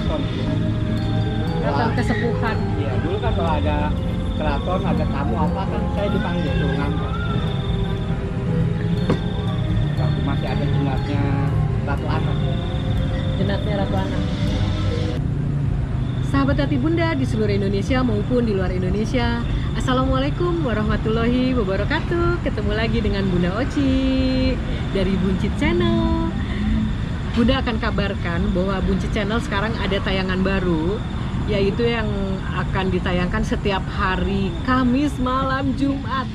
keraton. Keraton kesepuhan. Iya, dulu kan kalau ada keraton, ada tamu apa kan saya dipanggil tuh ngangkat. Waktu masih ada jenazahnya Ratu Anak. Jenazahnya Ratu Anak. Sahabat hati Bunda di seluruh Indonesia maupun di luar Indonesia, Assalamualaikum warahmatullahi wabarakatuh. Ketemu lagi dengan Bunda Oci dari Buncit Channel. Bunda akan kabarkan bahwa Buncit Channel sekarang ada tayangan baru, yaitu yang akan ditayangkan setiap hari Kamis malam Jumat.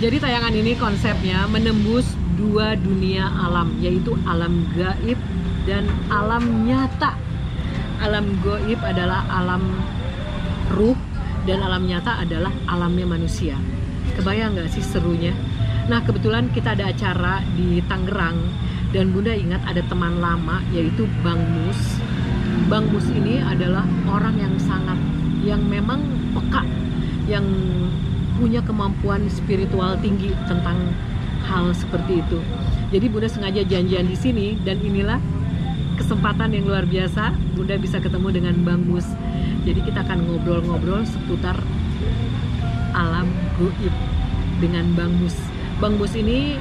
Jadi tayangan ini konsepnya menembus dua dunia alam, yaitu alam gaib dan alam nyata. Alam gaib adalah alam ruh dan alam nyata adalah alamnya manusia. Kebayang nggak sih serunya? Nah, kebetulan kita ada acara di Tangerang dan Bunda ingat ada teman lama yaitu Bang Mus. Bang Mus ini adalah orang yang memang peka, yang punya kemampuan spiritual tinggi tentang hal seperti itu. Jadi Bunda sengaja janjian di sini dan inilah kesempatan yang luar biasa Bunda bisa ketemu dengan Bang Mus. Jadi kita akan ngobrol-ngobrol seputar alam gaib dengan Bang Mus. Bang Mus ini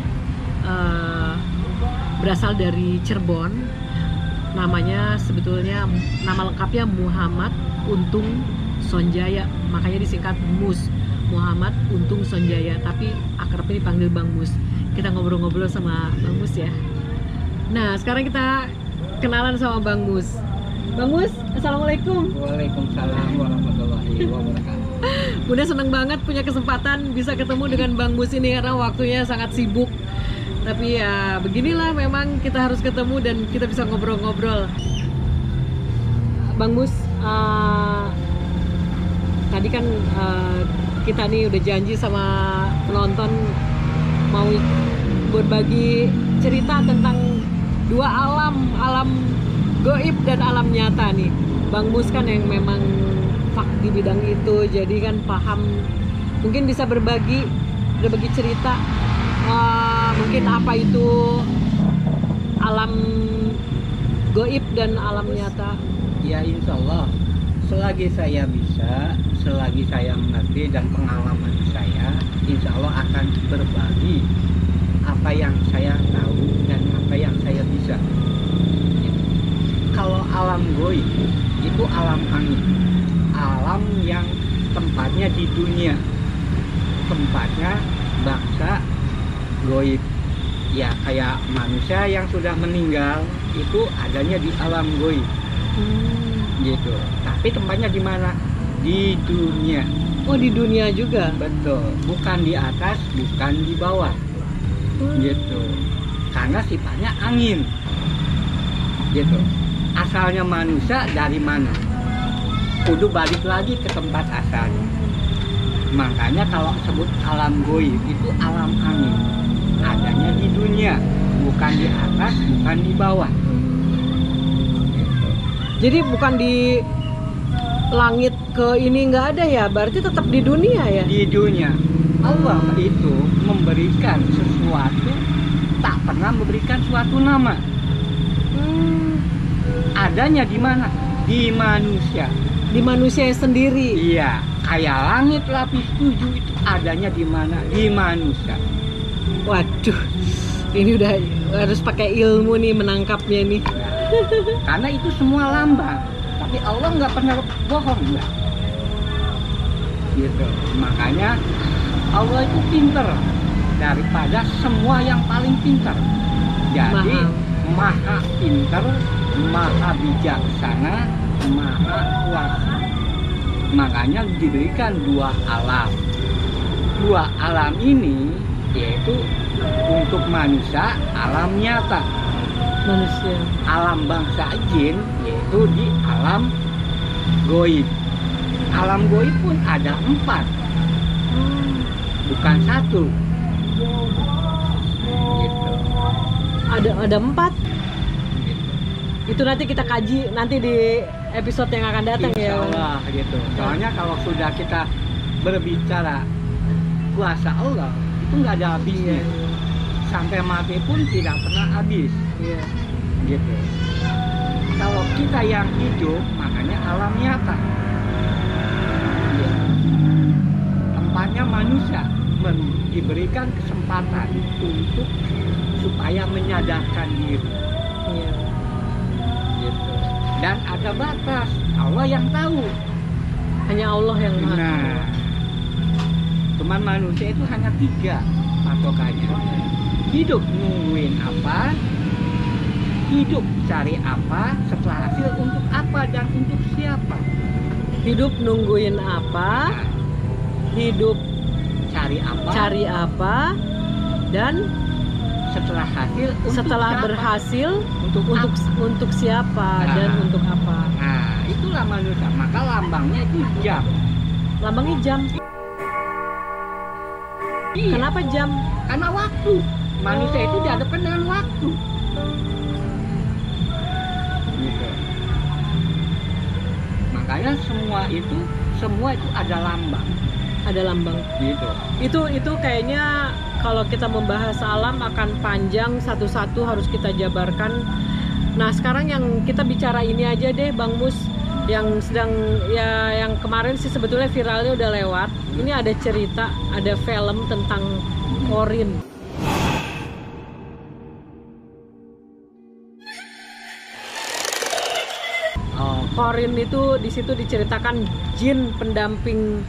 berasal dari Cirebon. Namanya sebetulnya, nama lengkapnya Muhammad Untung Sonjaya, makanya disingkat Mus. Muhammad Untung Sonjaya, tapi akrabnya dipanggil Bang Mus. Kita ngobrol-ngobrol sama Bang Mus ya. Nah, sekarang kita kenalan sama Bang Mus. Bang Mus, Assalamualaikum. Waalaikumsalam warahmatullahi wabarakatuh. Bunda seneng banget punya kesempatan bisa ketemu dengan Bang Mus ini karena waktunya sangat sibuk. Tapi ya beginilah, memang kita harus ketemu dan kita bisa ngobrol-ngobrol. Bang Mus, tadi kan kita nih udah janji sama penonton mau berbagi cerita tentang dua alam, alam gaib dan alam nyata nih. Bang Mus kan yang memang fak di bidang itu, jadi kan paham. Mungkin bisa berbagi cerita, mungkin apa itu alam gaib dan alam nyata. Ya insya Allah, selagi saya bisa, selagi saya mengerti dan pengalaman saya, insya Allah akan berbagi apa yang saya tahu dan apa yang saya bisa. Kalau alam gaib itu alam angin, alam yang tempatnya di dunia, tempatnya bangsa gaib. Ya kayak manusia yang sudah meninggal itu adanya di alam gaib. Gitu. Tapi tempatnya di mana? Di dunia. Oh, di dunia juga. Betul. Bukan di atas, bukan di bawah. Gitu. Karena sifatnya angin. Gitu. Asalnya manusia dari mana? Kudu balik lagi ke tempat asalnya. Makanya kalau sebut alam gaib itu alam angin. Adanya di dunia, bukan di atas, bukan di bawah. Jadi bukan di langit ke ini nggak ada ya, berarti tetap di dunia ya? Di dunia. Allah itu memberikan sesuatu, tak pernah memberikan suatu nama. Adanya di mana? Di manusia. Di manusia sendiri. Iya, kayak langit lapis 7 itu adanya di mana? Di manusia. Waduh, ini udah harus pakai ilmu nih menangkapnya nih. Karena itu semua lambang, tapi Allah nggak pernah bohong, enggak. Gitu. Makanya Allah itu pinter daripada semua yang paling pinter. Jadi maha pinter, maha bijaksana, maha kuasa. Makanya diberikan dua alam. Dua alam ini yaitu untuk manusia alam nyata, manusia alam bangsa jin yaitu di alam gaib. Alam gaib pun ada 4, bukan 1. Gitu. Ada 4. Itu nanti kita kaji nanti di episode yang akan datang. Insya ya. Allah gitu. Soalnya kalau sudah kita berbicara kuasa Allah itu nggak ada habisnya. Sampai mati pun tidak pernah habis. Iya. Gitu. Kalau kita yang hidup, makanya alam nyata. Ya. Tempatnya manusia diberikan kesempatan untuk supaya menyadarkan diri. Iya. Gitu. Dan ada batas, Allah yang tahu. Hanya Allah yang maha. Nah, cuman manusia itu hanya 3 patokannya. Hidup nungguin apa, hidup cari apa, setelah hasil untuk apa dan untuk siapa. Hidup nungguin apa, Nah, hidup cari apa, dan setelah hasil untuk setelah siapa? berhasil untuk untuk siapa dan Nah. untuk apa. Nah, itulah manusia. Maka lambangnya itu jam. Lambangnya jam. Iya, Kenapa jam? karena waktu. Manusia itu dihadapkan dengan waktu. Gitu. Makanya semua itu ada lambang. Ada lambang. Gitu. Itu kayaknya kalau kita membahas alam akan panjang, satu-satu harus kita jabarkan. Nah, sekarang yang kita bicara ini aja deh, Bang Mus, yang sedang ya yang kemarin sih sebetulnya viralnya udah lewat. Ini ada cerita, ada film tentang Qorin. Qorin itu di situ diceritakan jin pendamping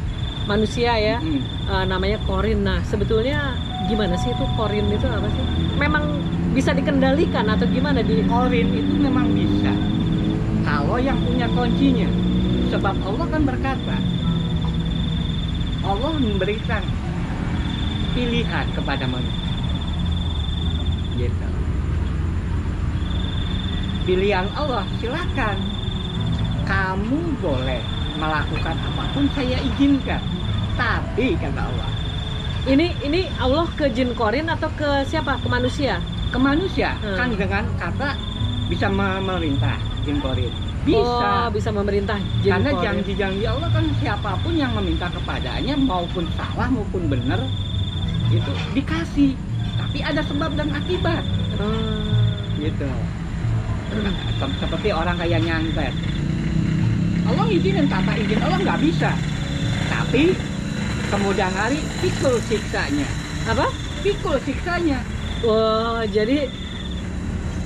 manusia ya. Namanya Qorin. Nah, sebetulnya gimana sih itu Qorin itu apa sih? Memang bisa dikendalikan atau gimana di Qorin itu memang bisa kalau yang punya kuncinya. Sebab Allah kan berkata, Allah memberikan pilihan kepada manusia. Gitu. Pilihan Allah, silakan. Kamu boleh melakukan apapun saya izinkan. Tapi kata Allah, ini Allah ke jin Qorin atau ke siapa? Ke manusia? ke manusia kan dengan kata bisa memerintah jin Qorin. Bisa. Oh, bisa memerintah jin Karena Qorin. janji-janji Allah kan siapapun yang meminta kepadanya maupun salah maupun benar itu dikasih. Tapi ada sebab dan akibat. Gitu. Seperti orang kayak nyantet. Allah izinin, tanpa izin Allah nggak bisa. Tapi kemudian hari pikul siksanya. Apa? Pikul siksanya. Wah, jadi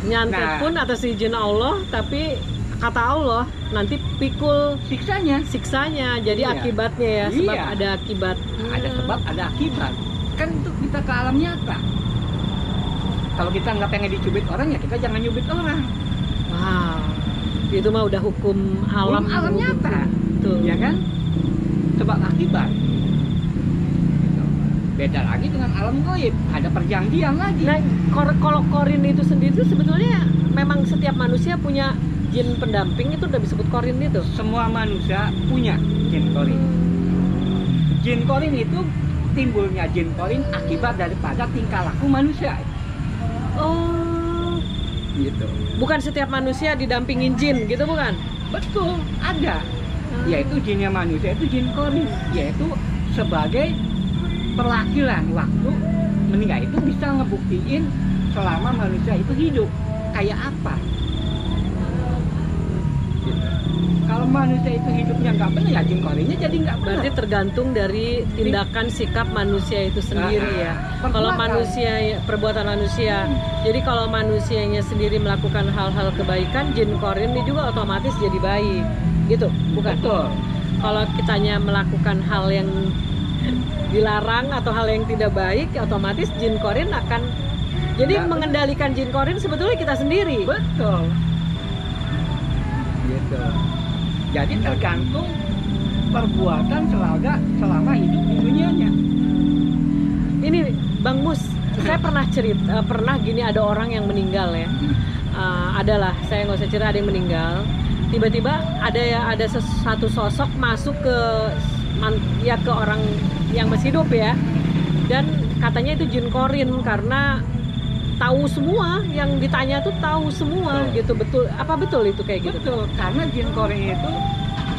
nyantet Nah. pun atas izin Allah, tapi kata Allah nanti pikul Siksanya. siksanya. Jadi Iya. akibatnya ya, sebab Iya. ada akibat. Ada sebab, ada akibat. Kan untuk kita ke alam nyata. Kalau kita nggak pengen dicubit orang ya kita jangan nyubit orang. Wow. Itu mah udah hukum alam. Alam nyata. Tuh. Ya kan? Sebab akibat. Gitu. Beda lagi dengan alam gaib, ada perjanjian lagi. Nah, kalau Qorin itu sendiri itu sebetulnya memang setiap manusia punya jin pendamping, itu udah disebut Qorin itu. Semua manusia punya jin Qorin. Jin Qorin itu timbulnya jin Qorin akibat daripada tingkah laku manusia. Oh, Gitu. bukan setiap manusia didampingin jin gitu, bukan? Betul, ada. Yaitu jinnya manusia itu jin Qorin, yaitu sebagai perwakilan waktu meninggal itu bisa ngebuktiin selama manusia itu hidup kayak apa. Gitu. Kalau manusia itu hidupnya nggak benar ya jin Qorinnya jadi nggak benar. Berarti tergantung dari tindakan sikap manusia itu sendiri ya. Perbuatan. Kalau manusia, perbuatan manusia. Jadi kalau manusianya sendiri melakukan hal-hal kebaikan, jin Qorin ini juga otomatis jadi baik. Gitu, bukan? Betul. Kalau kitanya melakukan hal yang dilarang atau hal yang tidak baik, otomatis jin Qorin akan jadi Nggak mengendalikan jin Qorin sebetulnya kita sendiri. Betul. Gitu. Jadi tergantung perbuatan selama hidup di dunianya. Ini Bang Mus, saya pernah pernah gini, ada orang yang meninggal ya. Adalah, saya nggak usah cerita, ada yang meninggal. Tiba-tiba ada satu sosok masuk ke ke orang yang masih hidup ya. Dan katanya itu jin Qorin karena tahu semua, yang ditanya tuh tahu semua. Betul. Gitu. Betul, apa betul itu kayak gitu? Betul, karena jin Qorin itu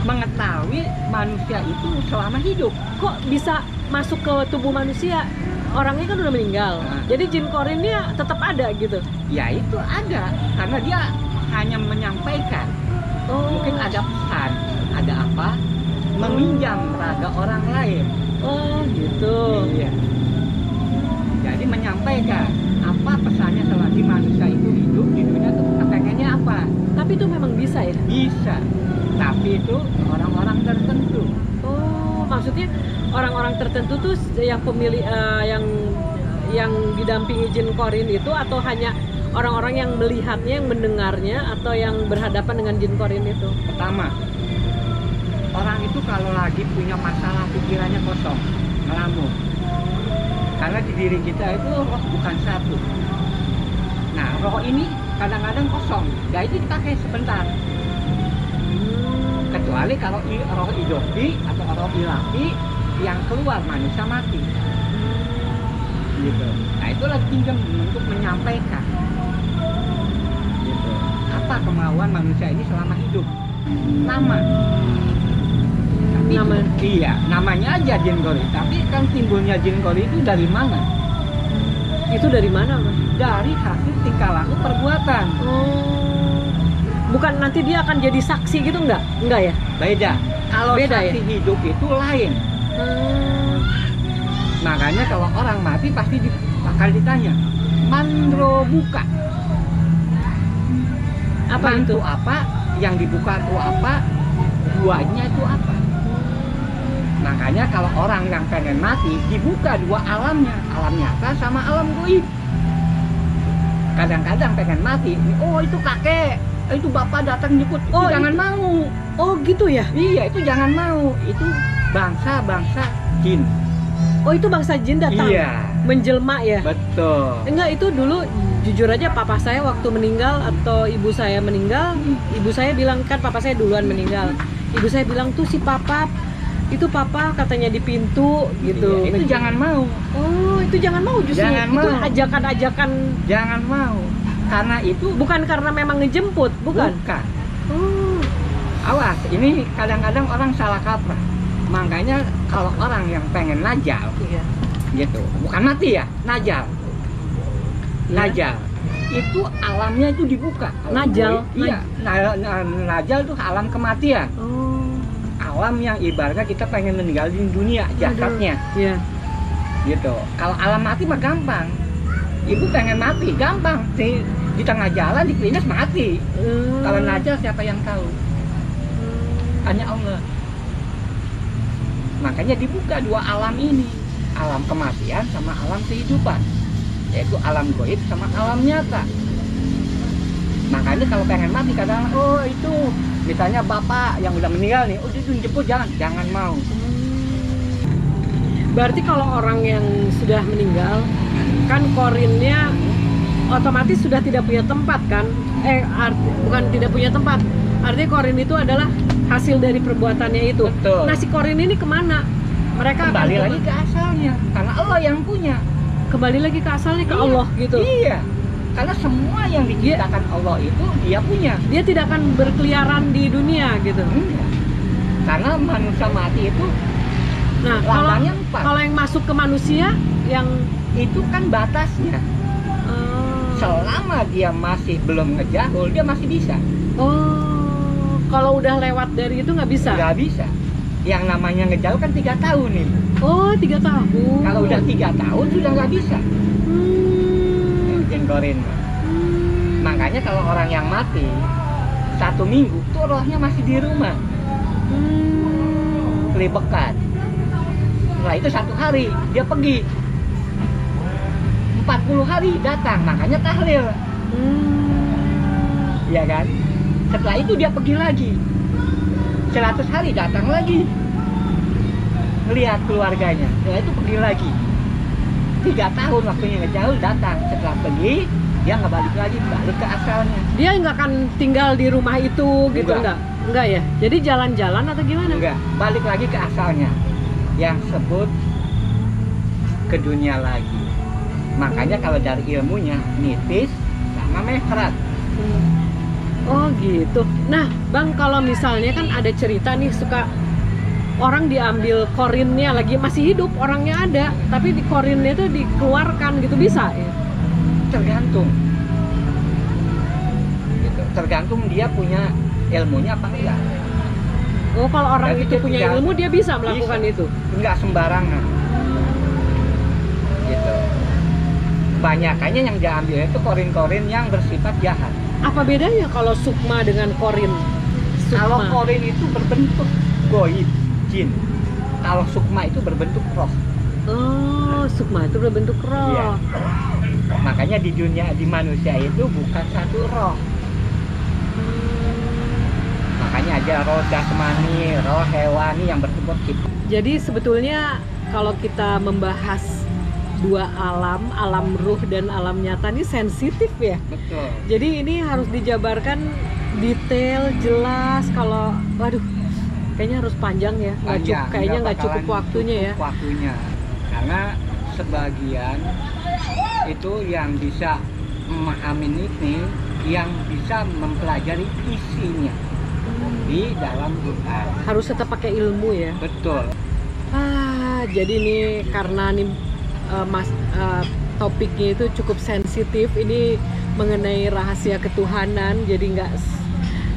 mengetahui manusia itu selama hidup. Kok bisa masuk ke tubuh manusia? Orangnya kan udah meninggal. Nah. Jadi jin Qorinnya tetap ada gitu. Ya itu ada, karena dia hanya menyampaikan. Oh. Mungkin ada pesan, ada apa, meminjam raga orang lain. Oh gitu. Iya. Jadi menyampaikan apa pesannya selagi manusia itu hidup di dunia tuh pengennya apa. Tapi itu memang bisa ya? Bisa. Tapi itu orang-orang tertentu. Oh, maksudnya orang-orang tertentu tuh yang pemilih yang didampingi jin korin itu, atau hanya orang-orang yang melihatnya, yang mendengarnya, atau yang berhadapan dengan jin korin itu? Pertama, orang itu kalau lagi punya masalah pikirannya kosong, ngelamun. Karena di diri kita itu roh bukan satu. Nah, roh ini kadang-kadang kosong. Ya itu dipakai sebentar. Kecuali kalau roh idopi atau roh ilahi yang keluar manusia mati. Gitu. Nah, itulah pinjam untuk menyampaikan. Gitu. Apa kemauan manusia ini selama hidup? Nama. Tapi Nama. Iya, namanya aja jin kori. Tapi kan timbulnya jin kori itu dari mana? Itu dari mana, Mas? Dari hasil tingkah laku perbuatan. Oh. Bukan nanti dia akan jadi saksi gitu, enggak? Enggak ya? Beda. Kalau Beda, saksi hidup itu lain. Makanya kalau orang mati pasti bakal ditanya, mandro buka. Apa Mantu itu? apa? Yang dibuka itu apa? Duanya itu apa? Makanya kalau orang yang pengen mati dibuka dua alamnya, alam nyata sama alam goib. Kadang-kadang pengen mati, oh itu kakek, itu bapak datang jemput, Oh, jangan itu. mau. Oh gitu ya? Iya, itu jangan mau. Itu bangsa-bangsa jin. Oh itu bangsa jin datang? Iya, Menjelma ya? betul. Enggak, itu dulu jujur aja papa saya waktu meninggal atau ibu saya meninggal, ibu saya bilang, kan papa saya duluan meninggal. Ibu saya bilang tuh si papa, itu papa katanya di pintu gitu. Iya, itu jangan mau. Oh, itu jangan mau justru. Jangan itu mau. ajakan-ajakan, Jangan mau. Karena itu bukan karena memang ngejemput, bukan? bukan. Oh. Awas, ini kadang-kadang orang salah kaprah. Makanya kalau orang yang pengen najal, Iya. gitu, bukan mati ya, najal. Iya. Najal. Itu alamnya itu dibuka. Alam Najal? goib. Iya, najal itu alam kematian. Oh. Alam yang ibaratnya kita pengen meninggalin dunia, jasadnya. Iya. Gitu. Kalau alam mati mah gampang. Ibu pengen mati, gampang. Di tengah jalan di klinis mati. Kalau najal siapa yang tahu? Hanya Allah. Makanya dibuka dua alam ini, alam kematian sama alam kehidupan, yaitu alam goib sama alam nyata. Makanya kalau pengen mati kadang, oh itu misalnya bapak yang udah meninggal nih, oh itu jemput, jangan mau. Berarti kalau orang yang sudah meninggal, kan korinnya otomatis sudah tidak punya tempat kan? Bukan tidak punya tempat. Artinya korin itu adalah hasil dari perbuatannya itu. Betul. Nah si korin ini kemana? Mereka Kembali akan lagi ke asalnya, karena Allah yang punya. kembali lagi ke asalnya, ke Iya. Allah gitu. Iya. Karena semua yang diciptakan Allah itu dia punya. Dia tidak akan berkeliaran di dunia gitu. Iya. Karena manusia mati itu Nah, lambangnya 4. kalau yang masuk ke manusia yang Itu kan batasnya. Selama dia masih belum ngejahul, dia masih bisa. oh, kalau udah lewat dari itu nggak bisa. Nggak bisa. Yang namanya ngejahul kan 3 tahun nih. Oh, 3 tahun. Kalau udah 3 tahun sudah nggak bisa. Jin korin. Makanya kalau orang yang mati 1 minggu tuh rohnya masih di rumah, kelibekan. Setelah itu 1 hari dia pergi, 40 hari datang, makanya tahlil. Iya kan? Setelah itu dia pergi lagi, 100 hari datang lagi, lihat keluarganya. Setelah itu pergi lagi, 3 tahun waktunya ngejauh, datang. Setelah pergi dia nggak balik lagi, balik ke asalnya. Dia nggak akan tinggal di rumah itu gitu, Enggak. enggak ya? Jadi jalan-jalan atau gimana? Enggak, balik lagi ke asalnya, yang sebut ke dunia lagi. Makanya kalau dari ilmunya nitis sama mehrat. Oh gitu. Nah bang, kalau misalnya kan ada cerita nih, suka orang diambil korinnya, lagi masih hidup orangnya ada, tapi di korinnya itu dikeluarkan gitu, bisa ya? Tergantung gitu. tergantung dia punya ilmunya apa enggak. Oh, kalau orang Berarti itu punya dia ilmu dia bisa melakukan itu. Enggak sembarangan. Gitu. Banyakannya yang diambil itu korin-korin yang bersifat jahat. Apa bedanya kalau sukma dengan korin? Kalau Sukma. korin itu berbentuk goib, jin. Kalau sukma itu berbentuk roh. Oh, sukma itu berbentuk roh. Iya. Makanya di dunia, di manusia itu bukan satu roh. Makanya ada roh jasmani, roh hewani yang berbentuk cipta. Jadi sebetulnya kalau kita membahas dua alam, alam ruh dan alam nyata ini sensitif ya. Betul. Jadi ini harus dijabarkan detail, jelas. Kalau, waduh, kayaknya harus panjang ya. Kayaknya nggak cukup waktunya ya. Waktunya. Karena sebagian itu yang bisa memahami ini, yang bisa mempelajari isinya di dalam Quran. Harus tetap pakai ilmu ya. Betul. Jadi nih karena nih topiknya itu cukup sensitif, ini mengenai rahasia ketuhanan, jadi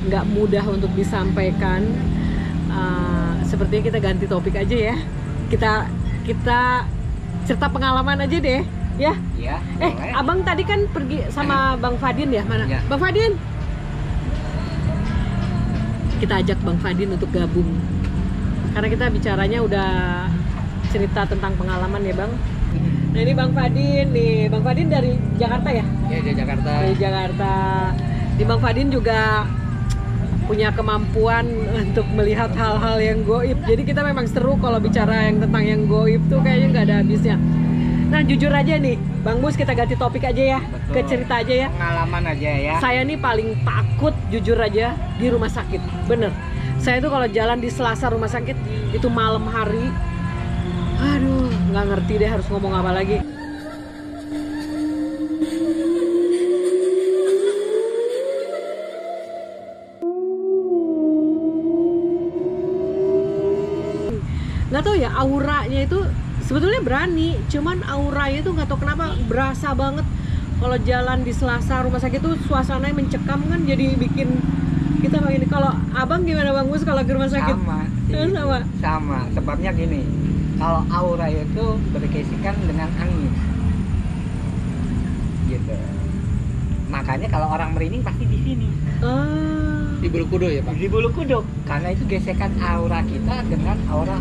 nggak mudah untuk disampaikan. Sepertinya kita ganti topik aja ya. Kita cerita pengalaman aja deh, ya. Ya. Boleh. Abang tadi kan pergi sama Bang Fadin ya, mana? Ya. Bang Fadin. Kita ajak Bang Fadin untuk gabung. Karena kita bicaranya udah cerita tentang pengalaman ya, Bang. Nah, ini Bang Fadin nih. Bang Fadin dari Jakarta ya? Ya, di Jakarta. Dari Jakarta. Di Bang Fadin juga punya kemampuan untuk melihat hal-hal yang goib. Jadi kita memang seru kalau bicara yang tentang yang goib tuh kayaknya nggak ada habisnya. Nah, jujur aja nih, Bang Mus, kita ganti topik aja ya. Betul. Ke cerita aja ya. Pengalaman aja ya. Saya nih paling takut, jujur aja, di rumah sakit. Bener. Saya tuh kalau jalan di Selasa rumah sakit, itu malam hari, aduh, nggak ngerti deh harus ngomong apa lagi. Nggak tahu ya, auranya itu sebetulnya berani, cuman auranya itu nggak tahu kenapa berasa banget. Kalau jalan di Selasa rumah sakit itu suasananya mencekam kan, jadi bikin kita begini. Kalau abang gimana Bang Mus kalau ke rumah sakit? Sama sih. Sama. Sebabnya gini, kalau aura itu berkesikan dengan angin, gitu. Makanya kalau orang merinding pasti di sini. Di bulu kuduk ya, Pak? Di bulu kuduk, karena itu gesekan aura kita dengan aura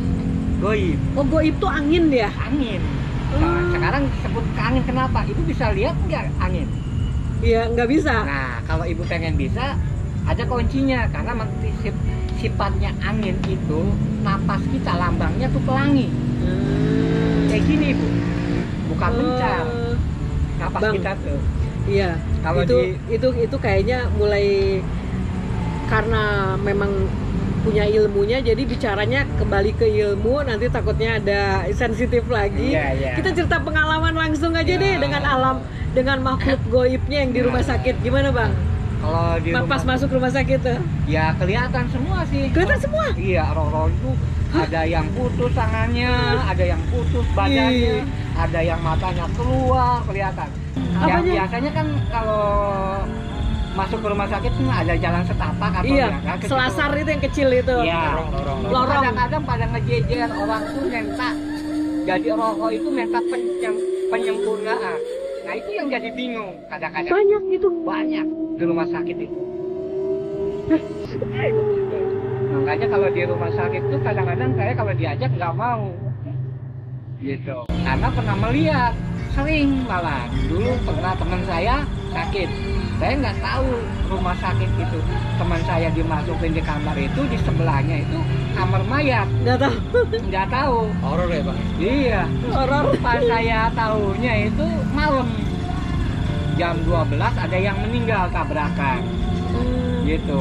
goib. Oh, goib tuh angin dia? Angin. Nah, sekarang disebut angin, kenapa? Ibu bisa lihat nggak angin? Iya, nggak bisa. Nah, kalau ibu pengen bisa, ada kuncinya. Karena sifatnya angin itu, napas kita lambangnya tuh pelangi. Kayak gini, Bu. Bukan mencar. Napas Bang, kita tuh. Iya. Kalau itu kayaknya mulai karena memang punya ilmunya, jadi bicaranya kembali ke ilmu, nanti takutnya ada sensitif lagi. Iya. Kita cerita pengalaman langsung aja deh dengan alam, dengan makhluk goibnya yang di rumah sakit. Gimana Bang? Kalau di Pas masuk rumah sakit tuh? ya kelihatan semua sih. Kelihatan semua? Iya, roh-roh itu ada yang putus tangannya, ada yang putus badannya, ada yang matanya keluar, kelihatan. Yang Apanya? biasanya kan kalau masuk ke rumah sakit kan ada jalan setapak atau Iya, ya, kan, selasar itu yang kecil itu. Iya. Lorong. Kadang-kadang pada ngejejer orang tuh minta, jadi roh itu minta penyempurnaan. Nah itu yang jadi bingung kadang-kadang. Banyak itu. Banyak di rumah sakit itu. Makanya kalau di rumah sakit tuh kadang-kadang saya kalau diajak nggak mau, gitu. Karena pernah melihat, sering malah. Dulu pernah teman saya sakit. Saya nggak tahu rumah sakit itu. Teman saya dimasukin di kamar itu, di sebelahnya itu kamar mayat. Nggak tahu. Nggak tahu. Horor ya, Pak? Iya. Horor. Pas saya tahunya itu malam. Jam 12 ada yang meninggal tabrakan. Gitu.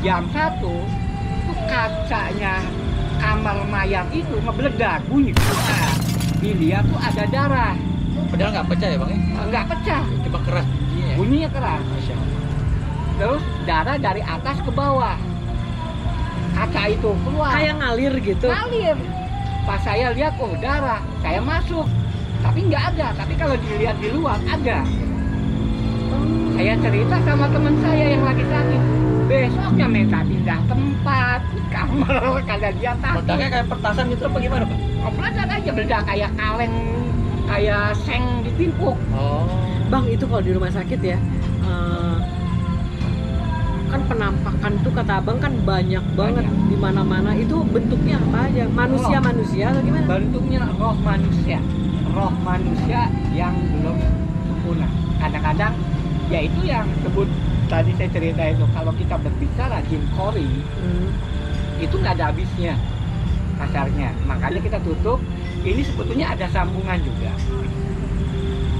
Jam 1 tuh kacanya kamar mayat itu ngebeledak, bunyi. Dilihat tuh ada darah. Padahal nggak pecah ya, Bang? Nggak pecah. Cuma keras bunyinya ya? Bunyinya keras. Masya Allah. Terus darah dari atas ke bawah. Kaca itu keluar. Kayak ngalir gitu. Ngalir. Pas saya lihat, oh darah. Saya masuk. Tapi nggak ada. Tapi kalau dilihat di luar ada. Saya cerita sama teman saya yang lagi sakit, besoknya minta pindah tempat kamar karena dia takut. Meledaknya kayak petasan gitu apa gimana, Pak? Meledak aja, meledak kayak kaleng, kayak seng ditimpuk. Oh. Bang, itu kalau di rumah sakit ya, kan penampakan tuh kata abang kan banyak banget di mana-mana. Itu bentuknya apa aja? Manusia atau gimana? Bentuknya roh manusia yang belum sempurna. Kadang-kadang ya itu yang sebut tadi saya cerita itu, kalau kita berbicara jin kori itu nggak ada habisnya kasarnya. Makanya kita tutup. Ini sebetulnya ada sambungan juga,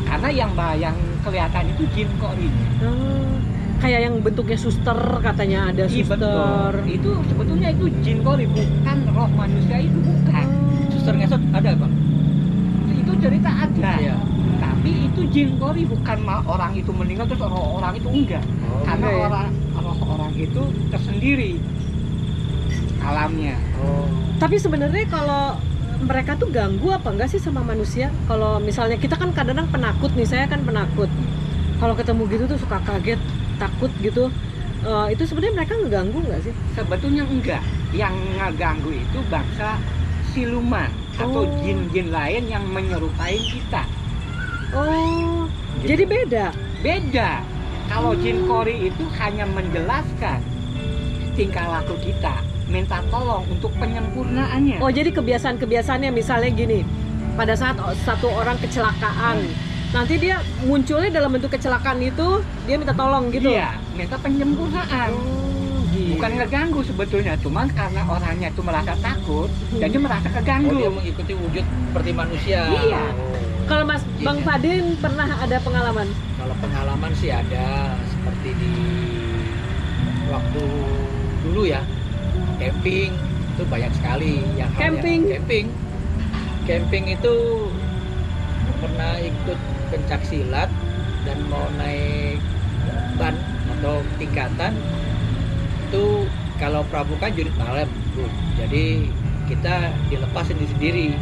karena yang kelihatan itu jin korinya. Kayak yang bentuknya suster, katanya ada Iya, suster. betul. Itu sebetulnya itu jin kori, bukan roh manusia, itu bukan. Suster ngesot ada, Bang? Itu cerita ada. Iya. Tapi itu jin kori, bukan orang itu meninggal terus orang itu enggak. Oh, Karena enggak ya? orang itu tersendiri alamnya. Oh. Tapi sebenarnya kalau mereka tuh ganggu apa enggak sih sama manusia? Kalau misalnya kita kan kadang-kadang penakut nih, saya kan penakut. Kalau ketemu gitu tuh suka kaget, takut gitu. Itu sebenarnya mereka ngeganggu nggak sih? Sebetulnya enggak. Yang ngeganggu itu bangsa siluman atau jin-jin lain yang menyerupai kita. Oh, Gitu. jadi beda. Beda. Kalau jin kori itu hanya menjelaskan tingkah laku kita, minta tolong untuk penyempurnaannya. Oh, jadi kebiasaan-kebiasaannya misalnya gini. Pada saat satu orang kecelakaan, nanti dia munculnya dalam bentuk kecelakaan itu, dia minta tolong gitu. Iya, minta penyempurnaan. Gitu. Bukan ngeganggu sebetulnya, cuman karena orangnya itu merasa takut, jadi merasa Oh, keganggu. dia mengikuti wujud seperti manusia. Iya. Oh. Kalau Mas Bang Fadin pernah ada pengalaman? Kalau pengalaman sih ada, seperti di waktu dulu ya, camping itu banyak sekali yang camping itu pernah ikut pencak silat dan mau naik ban atau tingkatan itu kalau pramuka jurit malam, Bu. Jadi kita dilepasin sendiri.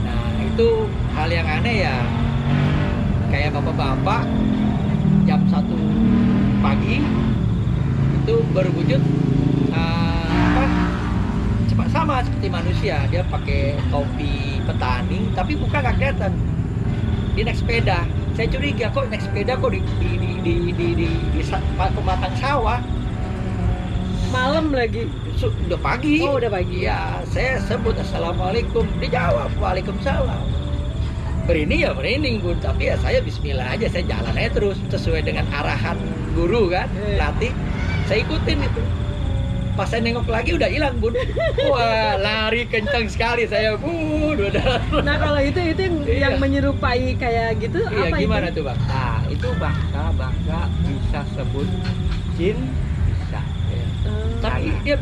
Nah, itu hal yang aneh ya, kayak bapak-bapak jam 1 pagi itu berwujud cepat sama seperti manusia. Dia pakai topi petani tapi muka nggak kelihatan. Dia naik sepeda. Saya curiga kok naik sepeda kok di pematang sawah. Malam lagi. Udah pagi. Oh, udah pagi. Ya, saya sebut assalamualaikum. Dia jawab waalaikumsalam. Merinding ya merinding, Bun. Tapi ya saya bismillah aja, saya jalan aja terus sesuai dengan arahan guru kan, latih. Saya ikutin itu. Pas saya nengok lagi udah hilang, Bun. Wah, lari kencang sekali saya, Bun. Nah, kalau itu yang Iya. menyerupai kayak gitu Iya, apa gimana itu? tuh, Bang? Nah, itu bangsa bisa sebut jin, bisa. Tapi dia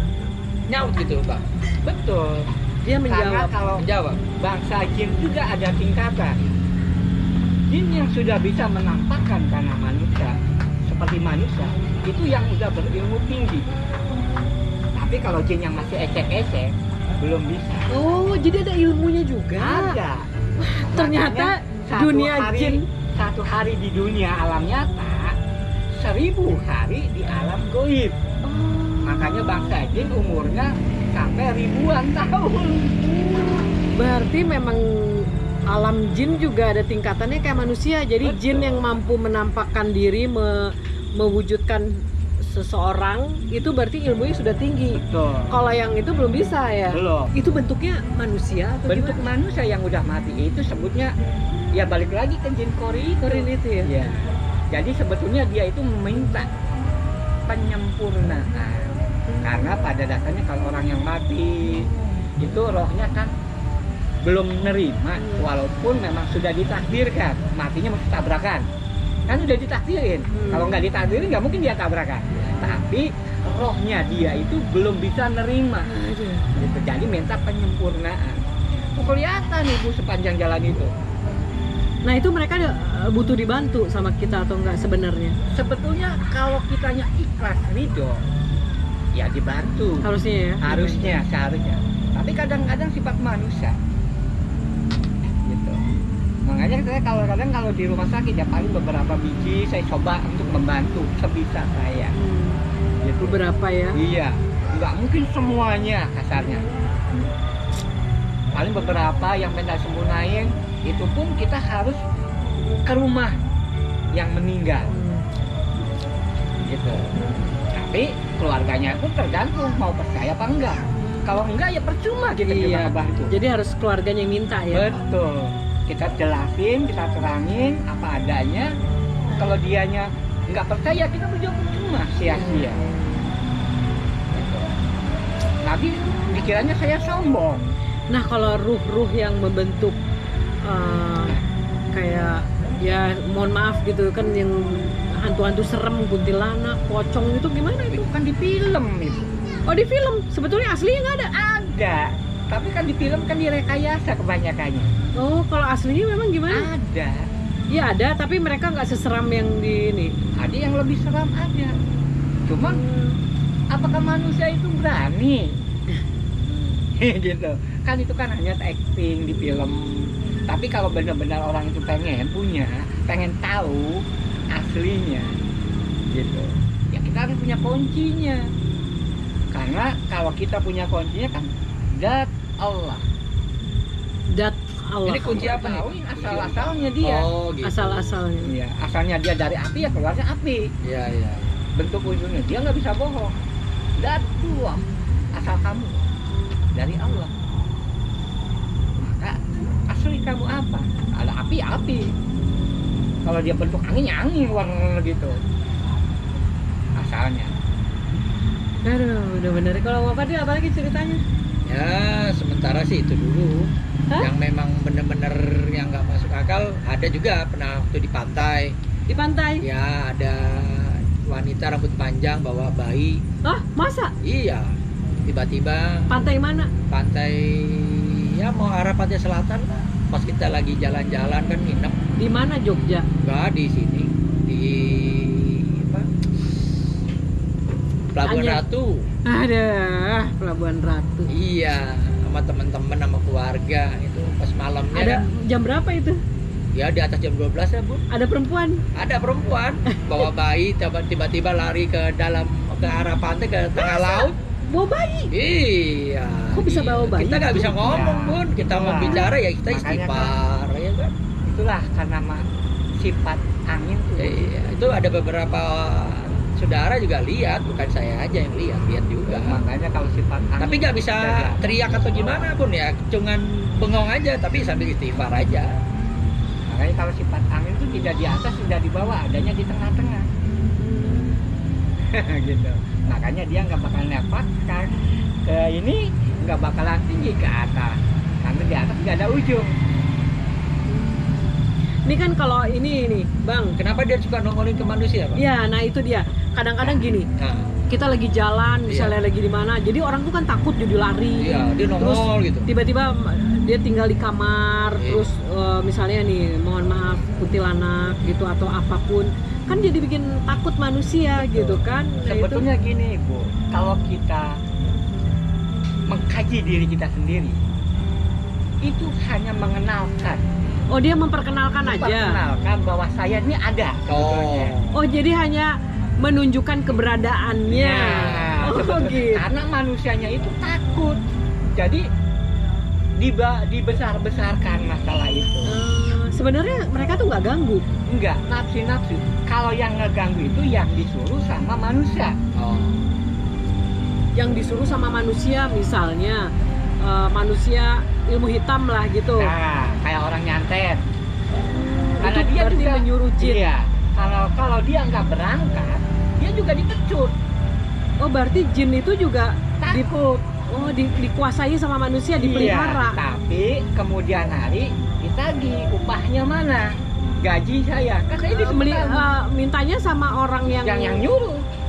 nyaut gitu, Bang. Betul. Dia Karena menjawab. kalau Menjawab. bangsa jin juga ada tingkatan. Jin yang sudah bisa menampakkan karena manusia, seperti manusia, itu yang udah berilmu tinggi. Tapi kalau jin yang masih ecek-ecek, belum bisa. Oh, jadi ada ilmunya juga. Ada. Ternyata Makanya dunia jin. satu hari di dunia alam nyata, 1000 hari di alam goib. Makanya bangsa jin umurnya sampai ribuan tahun. Berarti memang alam jin juga ada tingkatannya kayak manusia. Jadi Betul. jin yang mampu menampakkan diri, mewujudkan seseorang, itu berarti ilmunya sudah tinggi. Betul. Kalau yang itu belum bisa ya. Belum. Itu bentuknya manusia atau Bentuk gimana? manusia yang udah mati itu sebutnya ya balik lagi ke jin kori. Korin itu ya. Ya. Jadi sebetulnya dia itu meminta penyempurnaan. Karena pada dasarnya kalau orang yang mati itu rohnya kan belum nerima, walaupun memang sudah ditakdirkan matinya mesti tabrakan, kan sudah ditakdirin. Kalau nggak ditakdirin nggak mungkin dia tabrakan, tapi rohnya dia itu belum bisa nerima gitu. Jadi minta penyempurnaan. Kelihatan ibu sepanjang jalan itu. Nah, itu mereka butuh dibantu sama kita atau enggak sebenarnya? Sebetulnya kalau kitanya ikhlas ridho ya dibantu, Harusnya ya. seharusnya. Tapi kadang-kadang sifat manusia gitu. Makanya saya kadang kalau di rumah sakit ya paling beberapa biji saya coba untuk membantu sebisa saya. Gitu. Beberapa ya? Iya, nggak mungkin semuanya kasarnya. Paling beberapa yang pengen sempurnain, itu pun kita harus ke rumah yang meninggal. Gitu. Tapi keluarganya pun tergantung mau percaya apa enggak. Kalau enggak ya percuma kita Iya. juga bantu. Jadi harus keluarganya yang minta ya? Betul. Kita jelasin, kita terangin apa adanya. Kalau dianya nggak percaya, kita juga percuma, sia-sia. Gitu. Nanti pikirannya saya sombong. Nah kalau ruh-ruh yang membentuk kayak ya mohon maaf gitu kan, yang hantu-hantu serem, kuntilanak, pocong itu gimana itu? Itu kan di film itu. Oh di film, sebetulnya aslinya nggak ada? Ada. Tapi kan di film kan direkayasa kebanyakannya. Oh kalau aslinya memang gimana? Ada. Iya ada, tapi mereka nggak seseram yang di ini. Ada yang lebih seram ada. Cuman apakah manusia itu berani? Gitu. Kan itu kan hanya acting di film. Tapi kalau benar-benar orang itu pengen tahu aslinya, gitu. Ya kita harus punya kuncinya. Karena kalau kita punya kuncinya kan zat Allah. Dat Allah. Ini kunci apa nih? Tahu asal-asalnya dia. Oh gitu. Asal-asalnya. Iya, asalnya dia dari api ya keluarnya api. Iya iya. Bentuk ujungnya dia nggak bisa bohong. Zat Allah, asal kamu dari Allah. Maka asli kamu apa? Ada api ya api. Kalau dia bentuk angin ya angin warna gitu. Asalnya. Aduh, udah bener. Kalau Bapak dia apa lagi ceritanya? Ya sementara sih itu dulu. Hah? Yang memang bener-bener yang nggak masuk akal. Ada juga pernah waktu di pantai. Di pantai? Ya ada wanita rambut panjang bawa bayi. Hah? Masa? Iya. Tiba-tiba Pantai mana? pantai, ya mau arah pantai selatan lah. Pas kita lagi jalan-jalan kan nginep. Di mana Jogja? Enggak di sini, di apa? Pelabuhan Anyer. Ratu. Ada Pelabuhan Ratu. Iya, sama teman-teman sama keluarga itu pas malamnya. Ada kan, jam berapa itu? ya di atas jam 12 ya, Bu. Ada perempuan? Ada perempuan bawa bayi tiba-tiba lari ke arah pantai ke tengah laut. Bawa bayi? Iya. Kok bisa iya. bawa bayi? Kita nggak bisa ngomong, Ya, Bun. Kita mau itulah. bicara ya kita Makanya istighfar ya kan. Itulah karena sifat angin tuh. Iya, itu ada beberapa saudara juga lihat, bukan saya aja yang lihat juga. Makanya kalau sifat angin Tapi nggak bisa jaga. teriak atau gimana pun ya, cuman bengong aja tapi sambil istighfar aja. Makanya kalau sifat angin itu tidak di atas, tidak di bawah, adanya di tengah-tengah. Gitu. Makanya dia nggak bakal lepas kan ke ini, nggak bakalan tinggi ke atas. Karena di atas nggak ada ujung. Ini kan kalau ini nih, Bang. Kenapa dia suka nongolin ke manusia, Pak? Ya, nah itu dia. Kadang-kadang gini, Nah, kita lagi jalan, misalnya lagi di mana, jadi orang tuh kan takut jadi lari. iya, dia nongol gitu. Tiba-tiba dia tinggal di kamar, Iya. terus misalnya nih, mohon maaf, kuntilanak gitu atau apapun, kan jadi bikin takut manusia gitu kan. Nah, Sebetulnya gini, Bu, kalau kita mengkaji diri kita sendiri, itu hanya mengenalkan, oh dia memperkenalkan aja. memperkenalkan bahwa saya ini ada. sebetulnya. Oh, Oh jadi hanya menunjukkan keberadaannya. Ya, Oh sebetulnya. gitu. Karena manusianya itu takut, jadi dibesar-besarkan masalah itu. Sebenarnya mereka tuh nggak ganggu. Enggak, nafsu. Kalau yang ngeganggu itu yang disuruh sama manusia. oh. Yang disuruh sama manusia, misalnya manusia ilmu hitam lah gitu. Nah, kayak orang nyantet. Karena Itu dia berarti juga menyuruh jin. Iya. Kalau dia nggak berangkat, dia juga dipecut. Oh berarti jin itu juga Takut. dikuasai sama manusia, dipelihara. Iya, tapi kemudian hari ditagih upahnya mana? Gaji saya. Kan saya disebut Mintanya sama orang yang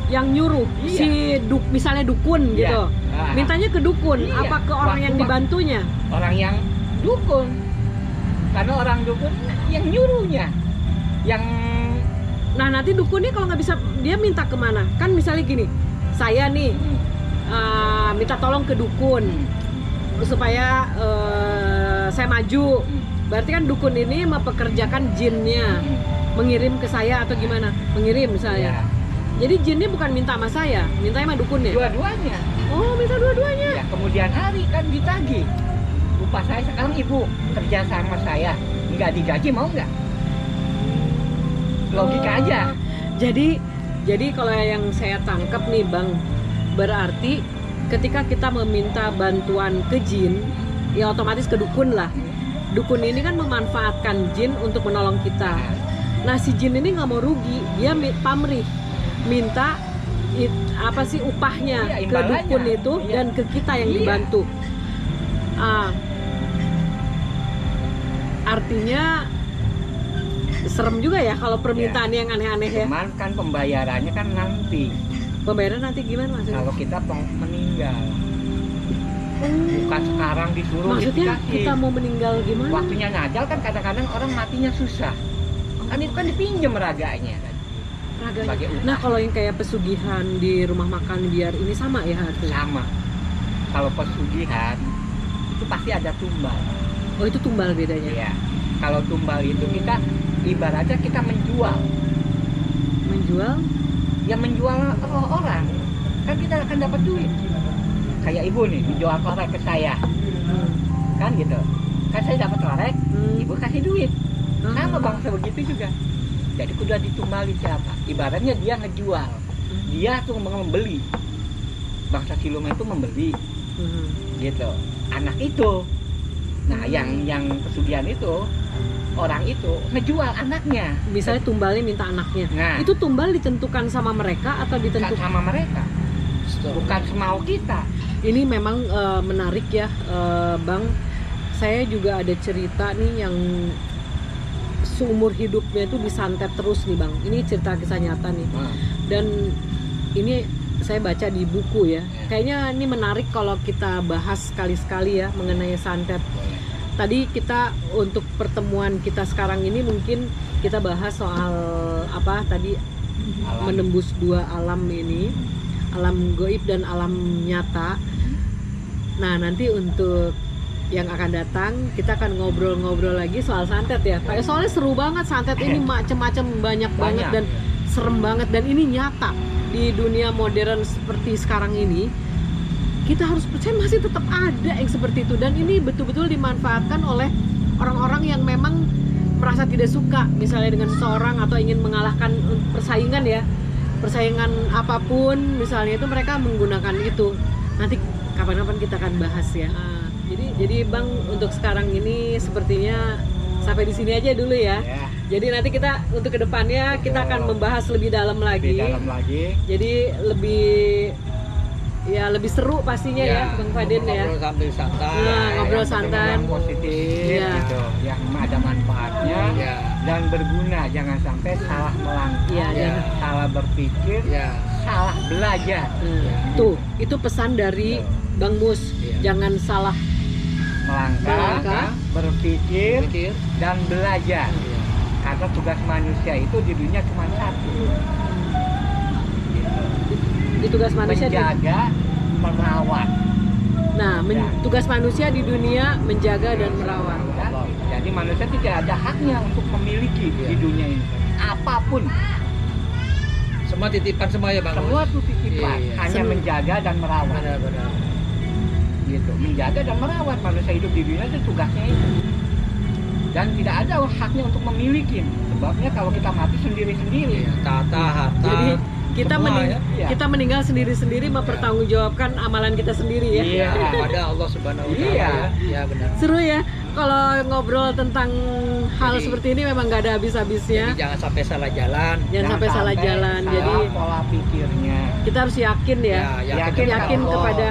yang nyuruh. Iya. Misalnya dukun Iya. gitu. Ah. Mintanya ke dukun, Iya. apa ke orang yang Waktu- dibantunya? Orang yang dukun. Karena orang dukun yang nyuruhnya. Yang Nah nanti dukunnya kalau nggak bisa, dia minta kemana? Kan misalnya gini, saya nih minta tolong ke dukun supaya saya maju, berarti kan dukun ini mempekerjakan jinnya, mengirim ke saya atau gimana? Mengirim misalnya. Ya, Jadi jinnya bukan minta sama saya, minta sama dukunnya. dua-duanya. Oh, minta dua-duanya. Ya, kemudian hari kan ditagih. Upah saya sekarang ibu kerja sama saya, nggak digaji mau nggak? Logika Oh, aja. Jadi kalau yang saya tangkap nih Bang, berarti ketika kita meminta bantuan ke jin, ya otomatis ke dukun lah. Dukun ini kan memanfaatkan jin untuk menolong kita. Nah si jin ini nggak mau rugi, dia pamrih, minta apa sih upahnya Iya, ke imbalannya. dukun itu Iya. dan ke kita yang Iya. dibantu. Artinya serem juga ya kalau permintaan yang aneh-aneh ya. Cuman kan pembayarannya kan nanti. Pembayaran nanti gimana maksudnya? Kalau kita meninggal, bukan sekarang disuruh Maksudnya dikasih. kita mau meninggal gimana? Waktunya ngajal kan kadang-kadang orang matinya susah. Kan itu kan dipinjam raganya kan. Raganya. Sebagai utang. Nah kalau yang kayak pesugihan di rumah makan biar ini sama ya harus. Sama. Kalau pesugihan itu pasti ada tumbal. Oh itu tumbal bedanya. Iya. Kalau tumbal itu kita ibaratnya kita menjual. Menjual? Ya menjual orang. Kan kita akan dapat duit. Kayak ibu nih menjual korek ke saya. Kan gitu. Kan saya dapat korek, ibu kasih duit. Sama bangsa begitu juga. Jadi kudu ditumbali siapa? Ibaratnya dia ngejual. Dia tuh membeli. Bangsa siluman itu membeli. Gitu. Anak itu. Nah, yang pesugihan itu orang itu ngejual anaknya. Misalnya tumbalnya minta anaknya. Nah. Itu tumbal ditentukan sama mereka atau Bukan ditentukan? sama mereka. Bukan semau kita. Ini memang menarik ya Bang. Saya juga ada cerita nih yang seumur hidupnya itu disantet terus nih Bang. Ini cerita kisah nyata nih. Dan ini saya baca di buku ya. Kayaknya ini menarik kalau kita bahas sekali-sekali ya mengenai santet. Tadi kita untuk pertemuan kita sekarang ini mungkin kita bahas soal apa tadi menembus dua alam ini, alam goib dan alam nyata. Nah nanti untuk yang akan datang kita akan ngobrol-ngobrol lagi soal santet ya. Kayak soalnya seru banget santet ini macem-macem banyak banget dan serem banget dan ini nyata di dunia modern seperti sekarang ini. Kita harus percaya masih tetap ada yang seperti itu dan ini betul-betul dimanfaatkan oleh orang-orang yang memang merasa tidak suka misalnya dengan seseorang atau ingin mengalahkan persaingan ya, persaingan apapun misalnya itu mereka menggunakan itu. Nanti kapan-kapan kita akan bahas ya. Jadi Bang untuk sekarang ini sepertinya sampai di sini aja dulu ya. Jadi nanti kita untuk kedepannya kita akan membahas lebih dalam lagi. Jadi lebih seru pastinya ya Bang Fadin ya. Ngobrol sambil santai. Nah, ngobrol santai. Yang positif gitu, yang ada manfaatnya dan berguna. Jangan sampai salah melangkah, salah berpikir, salah belajar. Tuh, itu pesan dari Bang Mus. Jangan salah melangkah, berpikir dan belajar. Karena tugas manusia itu di dunia cuma satu. Di tugas manusia menjaga, merawat. Nah, tugas manusia di dunia menjaga dan merawat. Jadi manusia tidak ada haknya untuk memiliki di dunia ini apapun. Semua titipan semua ya Bang. Semua itu titipan, hanya menjaga dan merawat. Benar. Gitu, menjaga dan merawat manusia hidup di dunia itu tugasnya itu. Dan tidak ada haknya untuk memiliki. Sebabnya kalau kita mati sendiri-sendiri. Tata, harta. Jadi kita meninggal sendiri-sendiri Iya. mempertanggungjawabkan amalan kita sendiri ya. Iya. Kepada Allah Subhanahu wa taala. Iya benar. Seru ya kalau ngobrol tentang hal Jadi- seperti ini memang gak ada habis-habisnya. Jadi jangan sampai salah jalan. Jangan sampai salah jalan. salah Jadi pola pikirnya. kita harus yakin ya. yakin Yakin Allah. kepada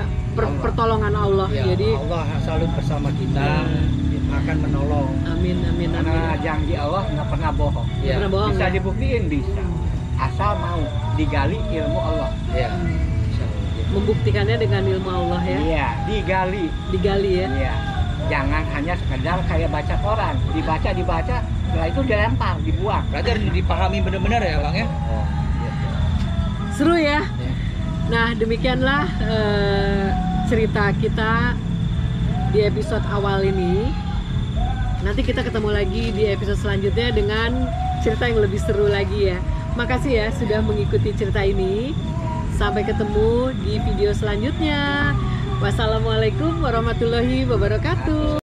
pertolongan Allah. Ya, Jadi Allah selalu bersama kita, akan menolong. amin. Karena janji Allah nggak pernah bohong. Ya. Pernah bohong Bisa ya? dibuktiin bisa. Asal mau digali ilmu Allah. Ya. Insyaallah. Membuktikannya dengan ilmu Allah ya. Iya, Digali ya. Iya. Jangan hanya sekedar kayak baca koran, dibaca, setelah itu dilempar, dibuang. Berarti harus dipahami benar-benar ya Bang ya. Seru ya. Ya. Nah, demikianlah cerita kita di episode awal ini. Nanti kita ketemu lagi di episode selanjutnya dengan cerita yang lebih seru lagi ya. Makasih ya sudah mengikuti cerita ini. Sampai ketemu di video selanjutnya. Wassalamualaikum warahmatullahi wabarakatuh.